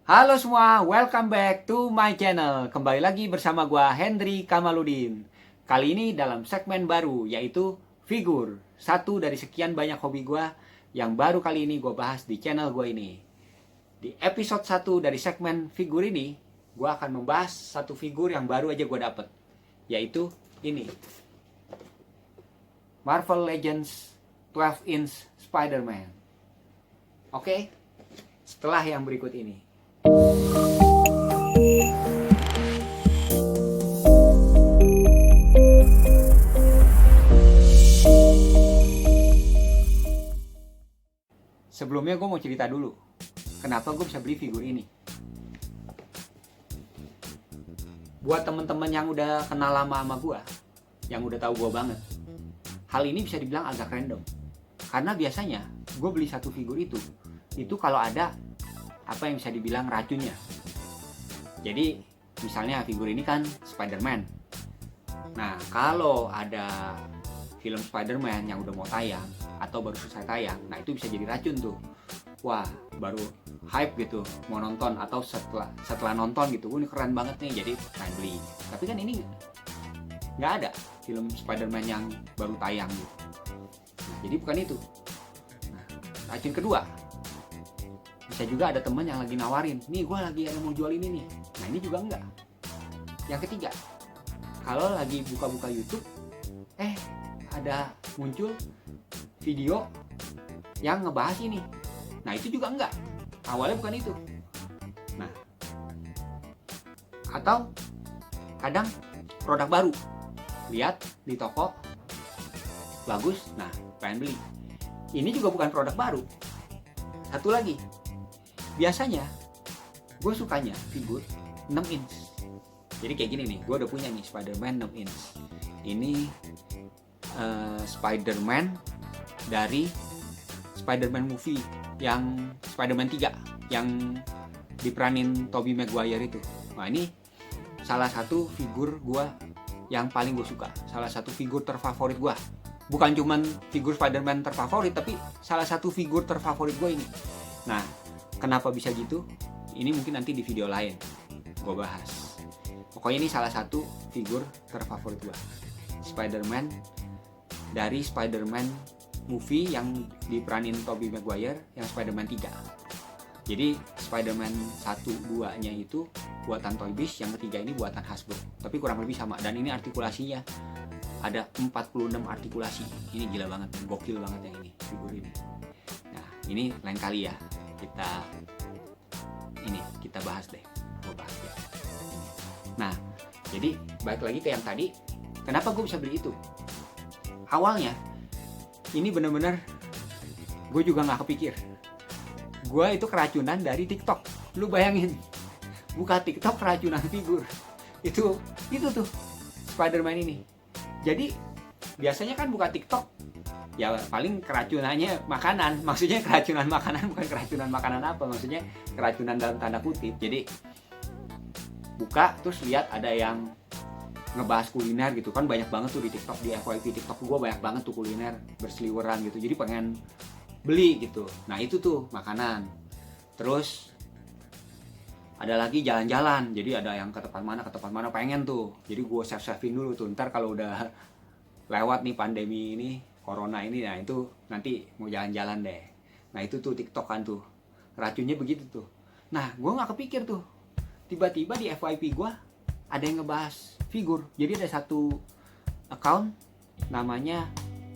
Halo semua, welcome back to my channel. Kembali lagi bersama gua Hendry Kamaludin. Kali ini dalam segmen baru yaitu figur. Satu dari sekian banyak hobi gua yang baru kali ini gua bahas di channel gua ini. Di episode 1 dari segmen figur ini, gua akan membahas satu figur yang baru aja gua dapet, yaitu ini. Marvel Legends 12-inch Spider-Man. Oke, setelah yang berikut ini. Sebelumnya gue mau cerita dulu kenapa gue bisa beli figur ini. Buat temen-temen yang udah kenal lama sama gue, yang udah tahu gue banget, hal ini bisa dibilang agak random. Karena biasanya gue beli satu figur itu kalau ada apa yang bisa dibilang racunnya. Jadi misalnya figur ini kan Spider-Man. Nah, kalau ada film Spider-Man yang udah mau tayang atau baru selesai tayang, nah itu bisa jadi racun tuh. Wah, baru hype gitu mau nonton, atau setelah nonton gitu, ini keren banget nih, jadi pengen beli. Tapi kan ini nggak ada film Spider-Man yang baru tayang gitu. Nah, jadi bukan itu. Nah, racun kedua, bisa juga ada temen yang lagi nawarin, nih gue lagi ada mau jual ini nih. Nah, ini juga enggak. Yang ketiga, kalau lagi buka-buka YouTube, ada muncul video yang ngebahas ini. Nah, itu juga enggak. Awalnya bukan itu. Nah, atau kadang produk baru, lihat di toko bagus, nah pengen beli. Ini juga bukan produk baru. Satu lagi, biasanya gue sukanya figur 6 inch. Jadi kayak gini nih, gue udah punya nih Spider-Man 6 inch. Ini Spider-Man dari Spider-Man movie yang Spider-Man 3 yang diperanin Tobey Maguire itu. Nah, ini salah satu figur gue yang paling gue suka, salah satu figur terfavorit gue. Bukan cuman figur Spider-Man terfavorit, tapi salah satu figur terfavorit gue ini. Nah, kenapa bisa gitu? Ini mungkin nanti di video lain gue bahas. Pokoknya ini salah satu figur terfavorit gue, Spider-Man dari Spider-Man movie yang diperanin Tobey Maguire yang Spider-Man 3. Jadi Spider-Man 1-2 nya itu buatan Toy Biz, yang ketiga ini buatan Hasbro. Tapi kurang lebih sama, dan ini artikulasinya ada 46 artikulasi. Ini gila banget, gokil banget yang ini, figur ini. Nah, ini lain kali ya kita bahas deh. Gue bahas ya. Nah, jadi balik lagi ke yang tadi, kenapa gue bisa beli itu? Awalnya ini bener-bener gue juga nggak kepikir. Gue itu keracunan dari TikTok. Lu bayangin, buka TikTok keracunan figur. Itu tuh Spider-Man ini. Jadi biasanya kan buka TikTok ya paling keracunannya makanan. Maksudnya keracunan makanan, bukan keracunan makanan apa, maksudnya keracunan dalam tanda kutip. Jadi buka terus lihat ada yang ngebahas kuliner gitu kan, banyak banget tuh di TikTok, di FYP TikTok gue banyak banget tuh kuliner berseliweran gitu, jadi pengen beli gitu. Nah, itu tuh makanan. Terus ada lagi jalan-jalan, jadi ada yang ke tempat mana pengen tuh, jadi gue save-savein dulu tuh, ntar kalau udah lewat nih pandemi ini, corona ini, nah itu nanti mau jalan-jalan deh. Nah, itu tuh TikTok kan tuh racunnya begitu tuh. Nah, gue nggak kepikir tuh, tiba-tiba di FYP gue ada yang ngebahas figur. Jadi ada satu account namanya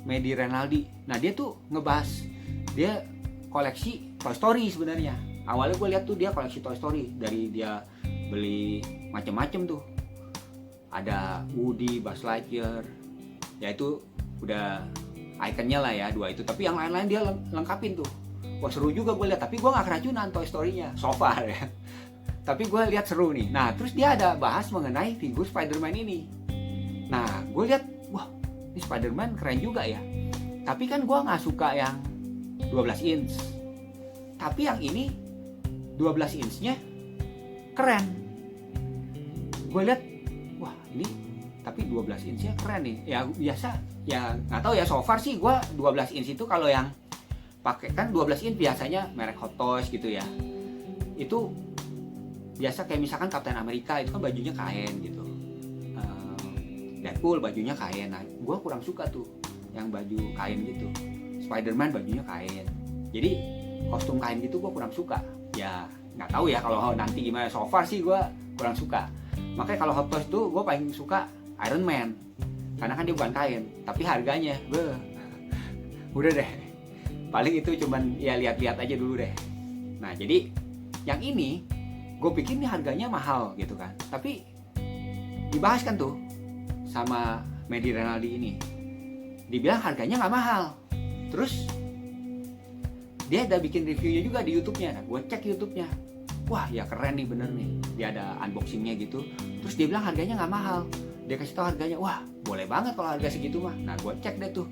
Medi Renaldi. Nah, dia tuh ngebahas, dia koleksi Toy Story sebenarnya. Awalnya gue lihat tuh dia koleksi Toy Story, dari dia beli macem-macem tuh. Ada Woody, Buzz Lightyear, ya itu udah ikonnya lah ya, dua itu. Tapi yang lain-lain dia lengkapin tuh. Wah, seru juga gue lihat, tapi gue nggak keracunan Toy Story-nya so far ya. Tapi gue lihat seru nih. Nah, terus dia ada bahas mengenai figur Spider-Man ini. Nah, gue lihat, wah, ini Spider-Man keren juga ya. Tapi kan gue nggak suka yang 12 inch. Tapi yang ini 12 inch-nya keren. Gue lihat, wah, ini tapi 12 inch-nya keren nih. Ya biasa, ya nggak tahu ya, so far sih gue 12 inch itu kalau yang pakai kan 12 inch biasanya merek Hot Toys gitu ya. Itu biasa kayak misalkan Kapten Amerika itu kan bajunya kain gitu, Deadpool bajunya kain. Nah gue kurang suka tuh yang baju kain gitu. Spider-Man bajunya kain, jadi kostum kain gitu gue kurang suka. Ya nggak tahu ya kalau nanti gimana, so far sih gue kurang suka. Makanya kalau Hot Toys tuh gue paling suka Iron Man, karena kan dia bukan kain, tapi harganya udah deh, paling itu cuman ya lihat-lihat aja dulu deh. Nah jadi yang ini gue pikir nih harganya mahal gitu kan, tapi dibahas kan tuh sama Medi Renaldi ini, dibilang harganya nggak mahal. Terus dia ada bikin reviewnya juga di YouTube-nya. Nah, gue cek YouTube-nya, wah ya keren nih, bener nih, dia ada unboxingnya gitu. Terus dia bilang harganya nggak mahal, dia kasih tahu harganya, wah boleh banget kalau harga segitu mah. Nah gue cek deh tuh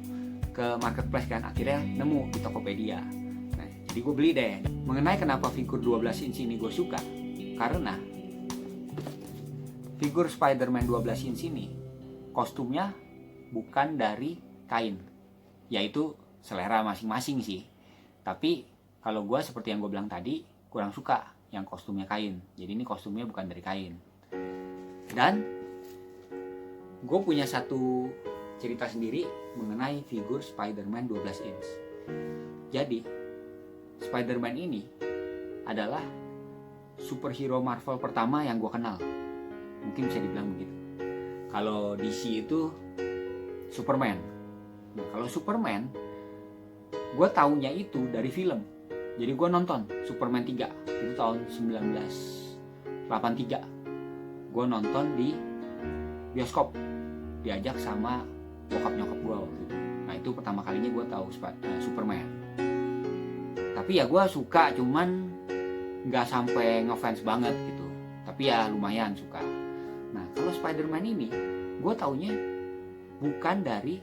ke marketplace kan, akhirnya nemu di Tokopedia. Nah jadi gue beli deh. Mengenai kenapa figur 12 inch ini gue suka, karena figur Spider-Man 12 inch ini kostumnya bukan dari kain, yaitu selera masing-masing sih. Tapi kalau gue seperti yang gue bilang tadi, kurang suka yang kostumnya kain. Jadi ini kostumnya bukan dari kain. Dan gue punya satu cerita sendiri mengenai figur Spider-Man 12 inch. Jadi Spider-Man ini adalah superhero Marvel pertama yang gue kenal, mungkin bisa dibilang begitu. Kalau DC itu Superman. Nah kalau Superman, gue taunya itu dari film. Jadi gue nonton Superman 3 itu tahun 1983. Gue nonton di bioskop, diajak sama bokap nyokap gue waktu itu. Nah itu pertama kalinya gue tahu Superman. Tapi ya gue suka, cuman nggak sampai ngefans banget gitu. Tapi ya lumayan suka. Nah kalau Spider-Man ini, gue taunya bukan dari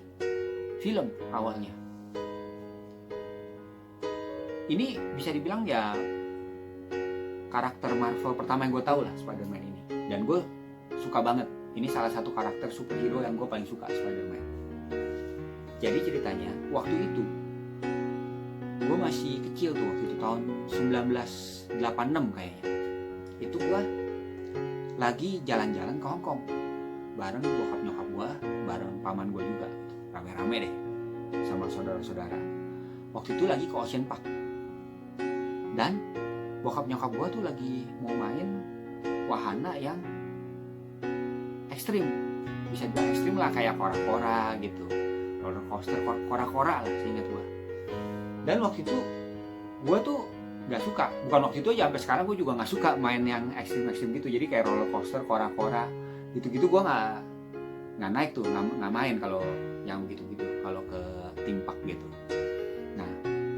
film awalnya. Ini bisa dibilang ya karakter Marvel pertama yang gue tahu lah, Spider-Man ini. Dan gue suka banget. Ini salah satu karakter superhero yang gue paling suka, Spider-Man. Jadi ceritanya, waktu itu gue masih kecil tuh, waktu itu tahun 1986 kayaknya. Itu gue lagi jalan-jalan ke Hongkong bareng bokap nyokap gue, bareng paman gue juga, rame-rame deh sama saudara-saudara. Waktu itu lagi ke Ocean Park, dan bokap nyokap gue tuh lagi mau main wahana yang ekstrim, bisa dibilang ekstrim lah, kayak kora-kora gitu, roller coaster kora-kora lah seingat gue. Dan waktu itu gue tuh nggak suka, bukan waktu itu aja, sampai sekarang gue juga nggak suka main yang ekstrim-ekstrim gitu. Jadi kayak roller coaster, kora-kora gitu-gitu gue nggak naik tuh, nggak main kalau yang gitu-gitu, kalau ke theme park gitu. Nah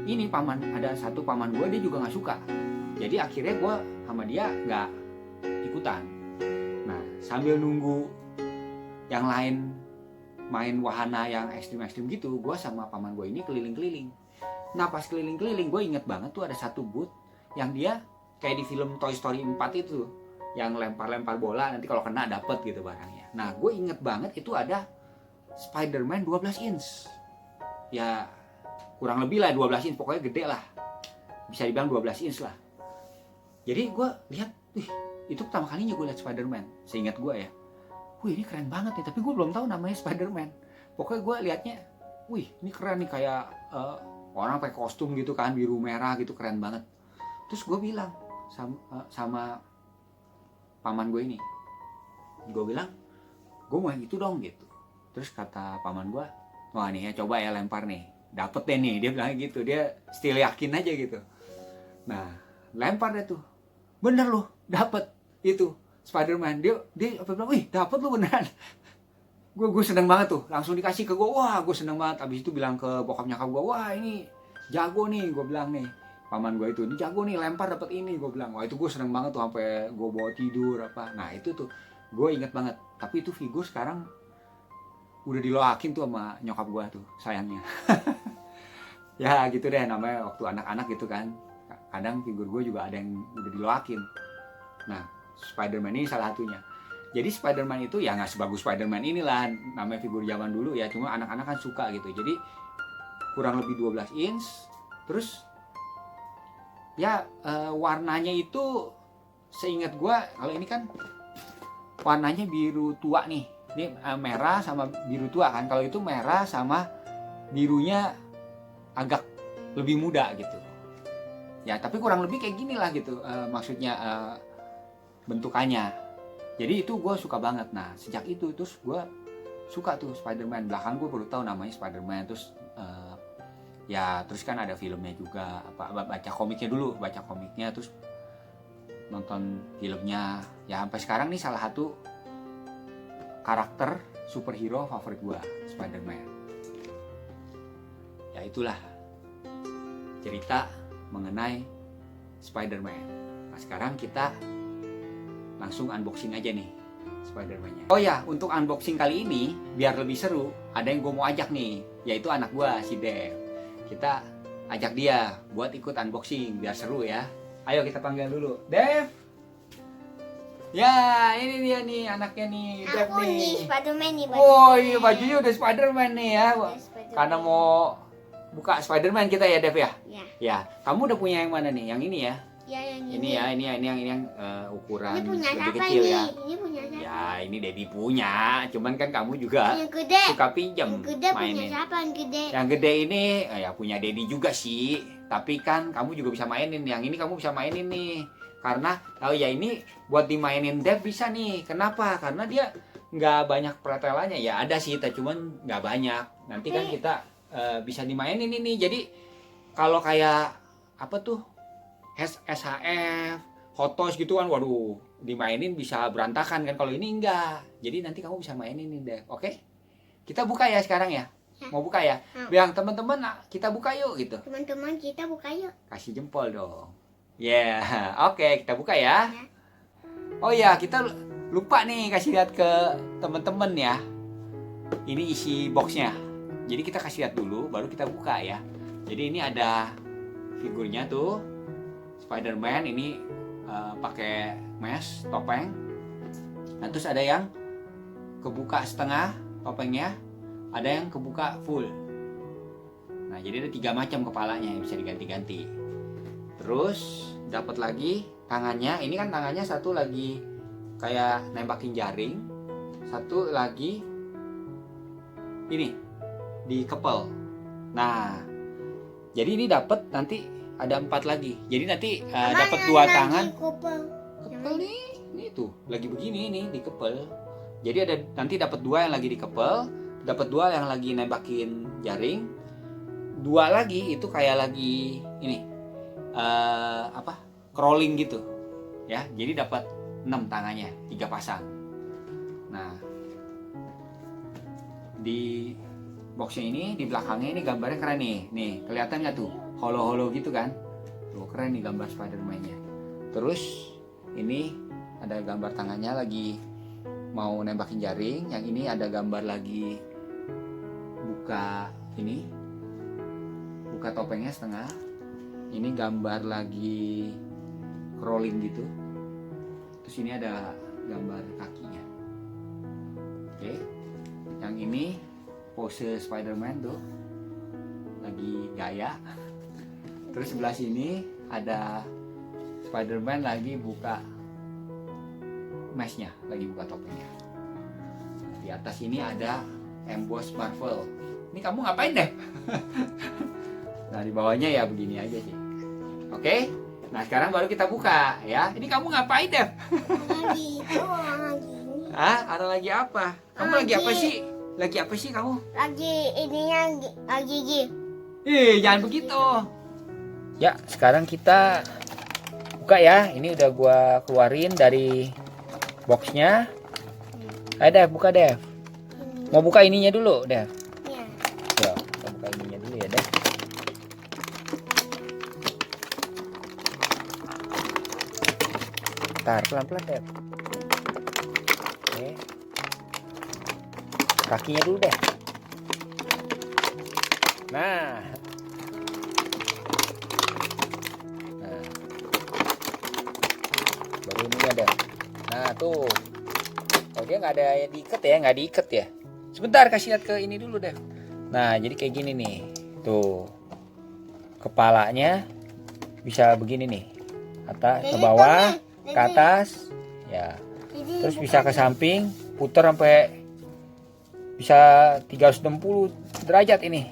ini ada satu paman gue, dia juga nggak suka. Jadi akhirnya gue sama dia nggak ikutan. Nah sambil nunggu yang lain main wahana yang ekstrim-ekstrim gitu, gue sama paman gue ini keliling-keliling. Nah pas keliling-keliling, gue inget banget tuh ada satu booth yang dia kayak di film Toy Story 4 itu, yang lempar-lempar bola, nanti kalau kena dapet gitu barangnya. Nah gue inget banget itu ada Spider-Man 12 inch. Ya kurang lebih lah 12 inch, pokoknya gede lah, bisa dibilang 12 inch lah. Jadi gue lihat, wih itu pertama kalinya gue lihat Spider-Man, seingat gue ya. Wih ini keren banget nih, tapi gue belum tahu namanya Spider-Man. Pokoknya gue liatnya, wih ini keren nih, kayak orang pakai kostum gitu kan, biru merah gitu, keren banget. Terus gue bilang sama paman gue ini, gue bilang gue mau yang itu dong gitu. Terus kata paman gue, wah nih ya coba ya lempar nih, dapet deh nih, dia bilang gitu, dia still yakin aja gitu. Nah lempar deh tuh, bener loh dapet itu Spider-Man. Dia apa bilang, wih dapet lo beneran. Gue seneng banget tuh, langsung dikasih ke gue, wah gue seneng banget. Abis itu bilang ke bokap nyokap gue, wah ini jago nih, gue bilang nih, paman gue itu, ini jago nih, lempar dapet ini, gue bilang. Wah itu gue seneng banget tuh, sampai gue bawa tidur apa. Nah itu tuh gue inget banget. Tapi itu figur sekarang udah diloakin tuh sama nyokap gue tuh, sayangnya. Ya gitu deh namanya waktu anak-anak gitu kan, kadang figur gue juga ada yang udah diloakin. Nah Spider-Man ini salah satunya. Jadi Spider-Man itu ya nggak sebagus Spider-Man inilah, namanya figur zaman dulu ya, cuma anak-anak kan suka gitu. Jadi kurang lebih 12 inch. Terus ya warnanya itu seingat gue kalau ini kan warnanya biru tua nih. Ini merah sama biru tua kan. Kalau itu merah sama birunya agak lebih muda gitu. Ya tapi kurang lebih kayak gini lah gitu maksudnya bentukannya. Jadi itu gue suka banget. Nah sejak itu terus gue suka tuh Spider-Man. Belakang gue baru tahu namanya Spider-Man. Terus ya terus kan ada filmnya juga. Baca komiknya dulu, baca komiknya terus nonton filmnya. Ya sampai sekarang nih salah satu karakter superhero favorit gue, Spider-Man. Ya itulah cerita mengenai Spider-Man. Nah sekarang kita langsung unboxing aja nih Spider-Man-nya. Oh ya, untuk unboxing kali ini biar lebih seru, ada yang gue mau ajak nih, yaitu anak gue si Dev. Kita ajak dia buat ikut unboxing biar seru ya. Ayo kita panggil dulu, Dev. Ya, ini dia nih anaknya nih, Dev Aku nih. nih Spider-Man nih. Oh iya bajunya udah Spider-Man nih ya. Spider-Man. Karena mau buka Spider-Man kita ya Dev ya. Ya. Ya, kamu udah punya yang mana nih? Yang ini ya? Ya yang Ini ya, ini yang ukuran Ini punya lebih siapa kecil ini? ya. Ini punya siapa? Ya, ini Debbie punya. Cuman kan kamu juga Yang gede. suka pinjam Yang gede punya mainin. siapa yang gede? Yang gede ini ya punya Dedi juga sih. Tapi kan kamu juga bisa mainin. Yang ini kamu bisa mainin nih. Karena ya ini buat dimainin Dev bisa nih. Kenapa? Karena dia nggak banyak pretelannya. Ya ada sih, cuman nggak banyak. Nanti kan kita bisa dimainin ini. Jadi kalau kayak apa tuh SHF, Hot Toys gitu kan, waduh, dimainin bisa berantakan kan. Kalau ini enggak. Jadi nanti kamu bisa mainin ini deh. Oke? Kita buka ya sekarang ya. Mau buka ya? Bilang teman-teman, kita buka yuk gitu. Teman-teman kita buka yuk. Kasih jempol dong. Ya, oke, kita buka ya. Oh ya, kita lupa nih kasih lihat ke teman-teman ya. Ini isi boxnya. Jadi kita kasih lihat dulu, baru kita buka ya. Jadi ini ada figurnya tuh, Spider-Man ini pakai mask, topeng. Nah terus ada yang kebuka setengah topengnya, ada yang kebuka full. Nah jadi ada 3 macam kepalanya yang bisa diganti-ganti. Terus dapat lagi tangannya. Ini kan tangannya satu lagi kayak nembakin jaring, satu lagi ini dikepel. Nah jadi ini dapat nanti ada 4 lagi. Jadi nanti dapat 2 tangan. Kepel ini tuh lagi begini nih dikepel. Jadi ada nanti dapat 2 yang lagi dikepel, dapat 2 yang lagi nembakin jaring, 2 lagi itu kayak lagi ini crawling gitu ya. Jadi dapat 6 tangannya, 3 pasang. Nah di boxnya ini, di belakangnya ini gambarnya keren nih. Nih kelihatan nggak tuh holo-holo gitu kan? Tuh keren nih gambar Spider-Man-nya. Terus ini ada gambar tangannya lagi mau nembakin jaring. Yang ini ada gambar lagi buka ini, buka topengnya setengah. Ini gambar lagi crawling gitu. Terus ini ada gambar kakinya. Oke. Yang ini pose Spider-Man tuh lagi gaya. Terus sebelah sini ada Spider-Man lagi buka mask-nya, lagi buka topengnya. Di atas ini ada emboss Marvel. Ini kamu ngapain deh? Nah di bawahnya ya begini aja sih. Oke. Nah sekarang baru kita buka ya. Ini kamu ngapain deh? Lagi itu lagi ini. Ada lagi apa? Kamu lagi apa sih? Lagi apa sih kamu? Lagi ininya lagi gigi. Jangan begitu. Ya, sekarang kita buka ya. Ini udah gua keluarin dari boxnya. Ayo Dev, buka Dev. Mau buka ininya dulu, Dev. Ya. Ya, kita buka ininya dulu ya, Dev. Bentar, pelan-pelan, Dev. Oke. Kakinya dulu deh. Nah, baru ini ada. Nah tuh, oh dia nggak ada yang diikat ya, nggak diikat ya. Sebentar kasih lihat ke ini dulu deh. Nah jadi kayak gini nih, tuh kepalanya bisa begini nih, atas ke bawah, ke atas, ya. Terus bisa ke samping, putar sampai bisa 360 derajat ini.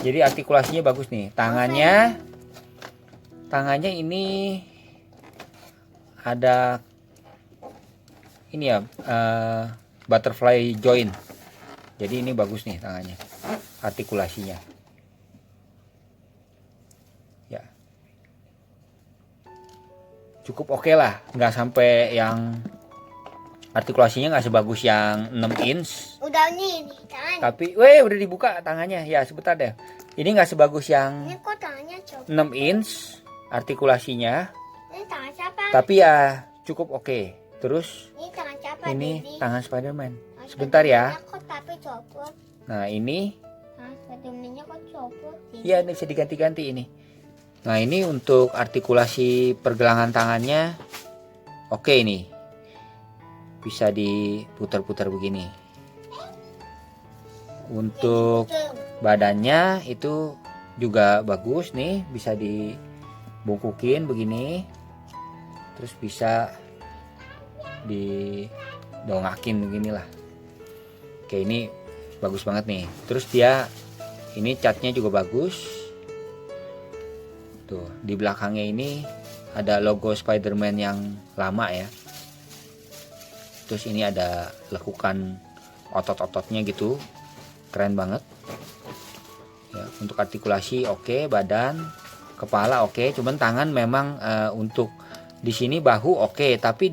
Jadi artikulasinya bagus nih. Tangannya ini ada ini ya, butterfly joint. Jadi ini bagus nih tangannya, artikulasinya. Ya, cukup oke lah, nggak sampai yang artikulasinya nggak sebagus yang 6 inch. Udah nih tangan. Tapi, udah dibuka tangannya. Ya, sebentar deh. Ini nggak sebagus yang Ini kok tangannya coba. 6 inch artikulasinya. Ini tangan siapa? Tapi ya cukup oke. Terus Ini tangan siapa? ini Didi? tangan Spiderman. Sebentar ya. Kok tapi copot? Nah ini, Tangan Spiderman-nya kok copot? ya ini bisa diganti-ganti ini. Nah ini untuk artikulasi pergelangan tangannya oke ini. Bisa diputar-putar begini. Untuk badannya itu juga bagus nih, bisa dibungkukin begini, terus bisa didongakin beginilah. Oke, ini bagus banget nih. Terus dia ini catnya juga bagus tuh. Di belakangnya ini ada logo Spiderman yang lama ya. Terus ini ada lekukan otot-ototnya gitu, keren banget ya. Untuk artikulasi oke, badan, kepala oke, cuman tangan memang untuk di sini bahu oke, tapi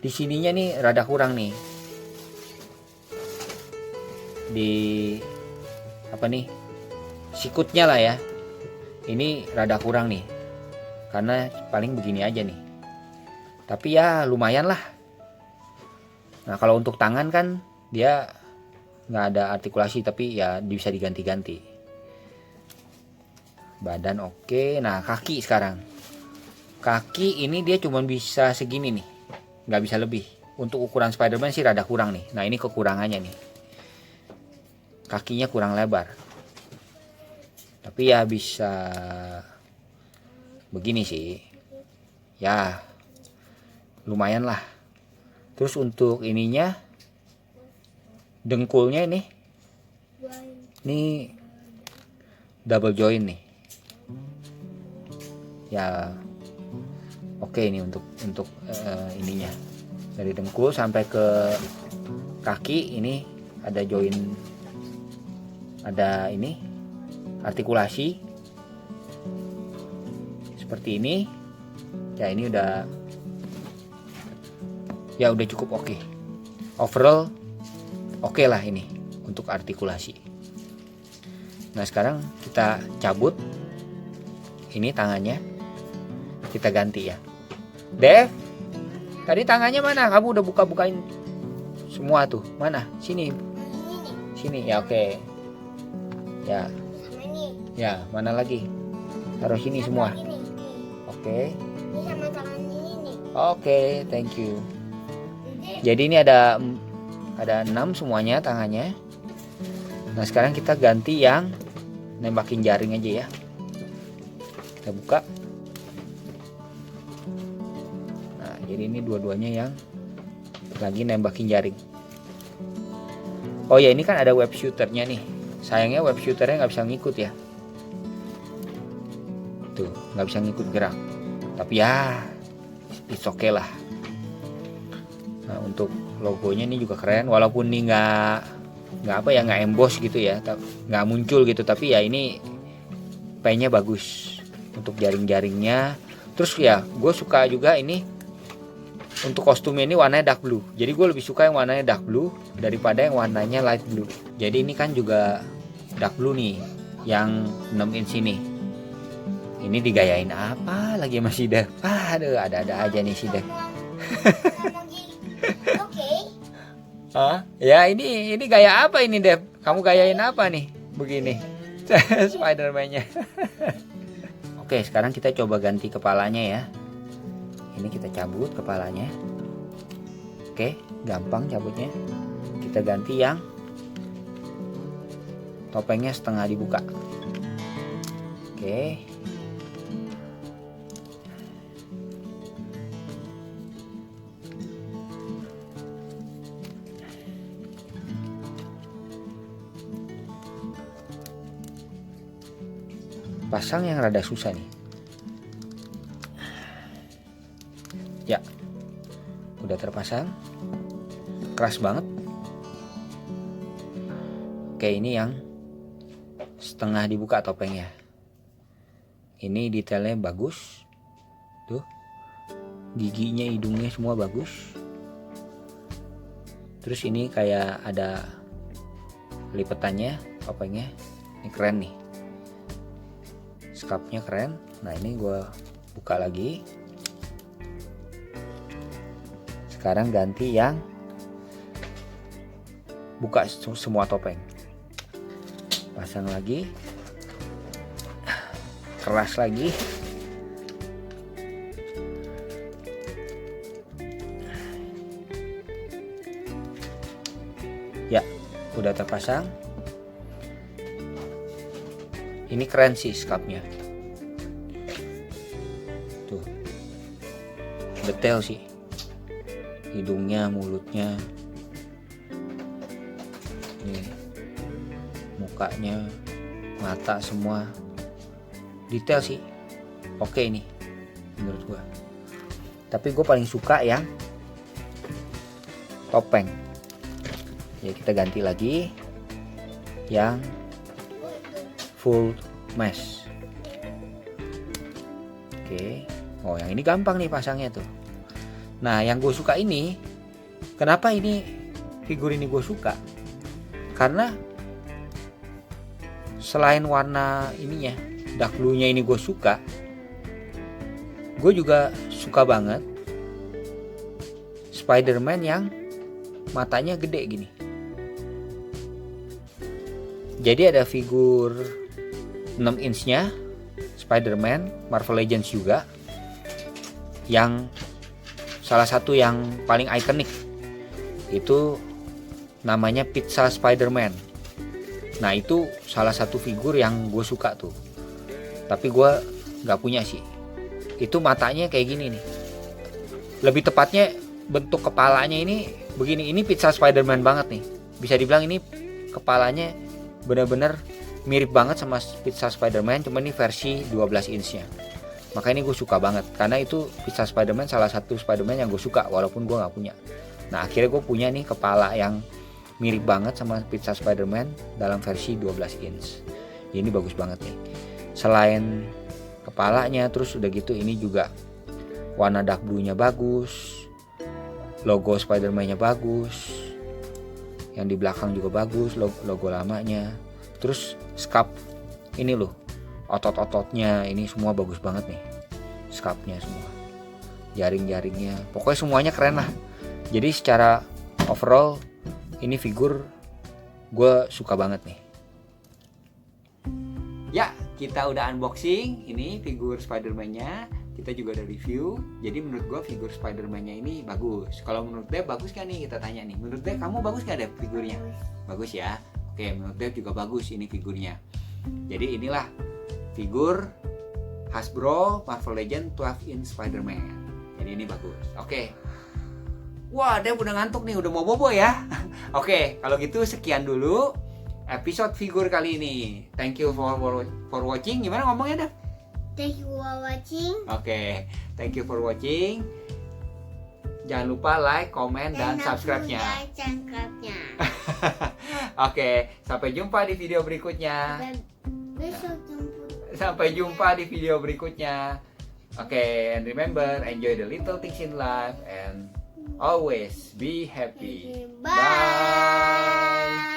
di sininya nih rada kurang nih, di apa nih, sikutnya lah ya, ini rada kurang nih, karena paling begini aja nih, tapi ya lumayan lah. Nah kalau untuk tangan kan dia nggak ada artikulasi, tapi ya bisa diganti-ganti. Badan oke. Nah kaki sekarang, kaki ini dia cuma bisa segini nih, nggak bisa lebih. Untuk ukuran Spiderman sih rada kurang nih. Nah ini kekurangannya nih, kakinya kurang lebar, tapi ya bisa begini sih ya, lumayan lah. Terus untuk ininya, dengkulnya ini double joint nih ya, oke ini untuk ininya, dari dengkul sampai ke kaki ini ada joint, ada ini artikulasi seperti ini ya. Ini udah cukup oke. Overall oke lah ini untuk artikulasi. Nah sekarang kita cabut ini tangannya, kita ganti ya. Dev, tadi tangannya mana? Kamu udah buka-bukain semua tuh. Mana? Sini. Sini ya, oke. Ya. Sama ini. Ya, mana lagi? Taruh sini semua. Ini. Oke. Ini sama tangan ini nih. Oke, thank you. Jadi ini ada 6 semuanya tangannya. Nah sekarang kita ganti yang nembakin jaring aja ya. Kita buka. Nah jadi ini dua-duanya yang lagi nembakin jaring. Oh ya, ini kan ada web shooternya nih. Sayangnya web shooternya nggak bisa ngikut ya. Tuh, nggak bisa ngikut gerak. Tapi ya, it's okay lah. Nah untuk logonya ini juga keren, walaupun ini nggak emboss gitu ya, nggak muncul gitu, tapi ya ini pen-nya bagus untuk jaring-jaringnya. Terus ya gue suka juga ini untuk kostumnya, ini warnanya dark blue, jadi gue lebih suka yang warnanya dark blue daripada yang warnanya light blue. Jadi ini kan juga dark blue nih yang 6 inch ini. Ini digayain apa lagi masih Dev? Aduh, ada-ada aja nih si Dev. Oke. Hah? Ya ini gaya apa ini Dev? Kamu gayain apa nih? Begini. Spiderman-nya. Oke, sekarang kita coba ganti kepalanya ya. Ini kita cabut kepalanya. Oke, gampang cabutnya. Kita ganti yang topengnya setengah dibuka. Oke. pasang yang rada susah nih. Ya, udah terpasang. Keras banget. Oke, ini yang setengah dibuka topengnya. Ini detailnya bagus. Tuh, giginya, hidungnya semua bagus. Terus ini kayak ada lipetannya topengnya. Ini keren nih. Skapnya keren. Nah, ini gue buka lagi. Sekarang ganti yang buka semua topeng. Pasang lagi. Keras lagi. Ya, udah terpasang. Ini keren sih skapnya. Tuh. Detail sih. Hidungnya, mulutnya. Nih. Mukanya, mata semua. Detail sih. Oke ini menurut gua. Tapi gue paling suka yang topeng. Ya, kita ganti lagi yang full mesh. Oke. Oh, yang ini gampang nih pasangnya tuh. Nah, yang gue suka ini, kenapa ini figur ini gue suka? Karena selain warna ininya, dark blue-nya ini gue suka, gue juga suka banget Spider-Man yang matanya gede gini. Jadi ada figur 6 inch-nya Spider-Man Marvel Legends juga, yang salah satu yang paling ikonik itu namanya Pizza Spider-Man. Nah, itu salah satu figur yang gue suka tuh. Tapi gue gak punya sih. Itu matanya kayak gini nih. Lebih tepatnya bentuk kepalanya ini begini. Ini Pizza Spider-Man banget nih. Bisa dibilang ini kepalanya benar-benar mirip banget sama Pizza Spider-Man, cuma ini versi 12 inch-nya. Maka ini gue suka banget, karena itu Pizza Spider-Man salah satu Spider-Man yang gue suka, walaupun gue gak punya. Nah, akhirnya gue punya nih kepala yang mirip banget sama Pizza Spider-Man dalam versi 12 inch. Ini bagus banget nih. Selain kepalanya, terus udah gitu ini juga warna dark blue-nya bagus, logo Spider-Man-nya bagus, yang di belakang juga bagus, logo lamanya. Terus skap ini loh, otot-ototnya ini semua bagus banget nih. Skapnya semua, jaring-jaringnya, pokoknya semuanya keren lah. Jadi secara overall ini figur gue suka banget nih. Ya, kita udah unboxing ini figur Spider-Man-nya. Kita juga ada review. Jadi menurut gue figur Spider-Man-nya ini bagus. Kalau menurut Dave bagus kan nih, kita tanya nih. Menurut Dave kamu bagus gak Dave figurnya? Bagus ya. Oke, menurut Dave juga bagus ini figurnya. Jadi inilah figur Hasbro Marvel Legends 12 inch Spider-Man. Jadi ini bagus. Oke. Wah, Dave udah ngantuk nih, udah mau bobo ya. Oke, kalau gitu sekian dulu episode figur kali ini. Thank you for watching. Gimana ngomongnya, Dave? Thank you for watching. Oke, thank you for watching. Jangan lupa like, komen, dan subscribe-nya. Oke, sampai jumpa di video berikutnya. Besok jemput. Sampai jumpa di video berikutnya. Oke, and remember, enjoy the little things in life and always be happy. Bye.